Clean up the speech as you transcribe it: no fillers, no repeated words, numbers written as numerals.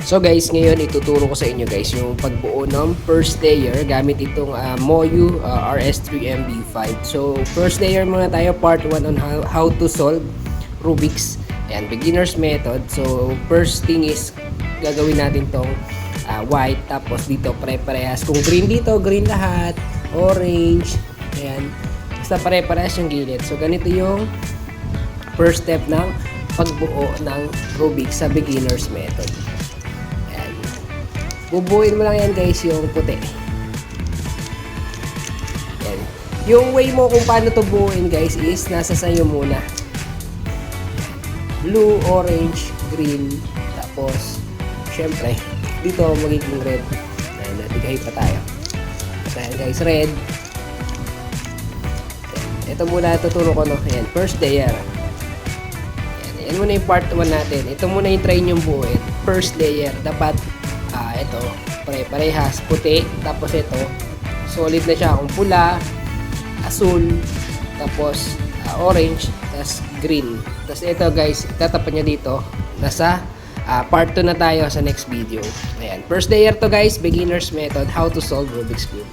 So guys, ngayon ituturo ko sa inyo guys yung pagbuo ng first layer gamit itong Moyu RS3MB5. So first layer muna tayo, part 1 on how to solve Rubik's and beginner's method. So first thing is gagawin natin tong white, tapos dito pare-parehas. Kung green dito, green lahat, orange, ayan. Basta pare-parehas yung gilid. So ganito yung first step ng pagbuo ng Rubik's sa beginner's method. Bubuin mo lang yan guys, yung puti. Yan. Yung way mo kung paano to buuin guys is nasa sayo muna. Blue, orange, green, tapos syempre dito magiging red. Ayan, natigay pa tayo. Ayan guys, red. Ito muna tuturo ko, no. Ayan, first layer. Ayan, yan muna yung part 1 natin. Ito muna yung try nyong buuin. First layer, dapat ito, pare-parehas, puti, tapos ito, solid na siya, kung pula, asul, tapos orange, tapos green. Tapos ito guys, tatapat nyo dito, nasa part 2 na tayo sa next video. Ayan, first layer to guys, beginner's method, how to solve Rubik's Cube.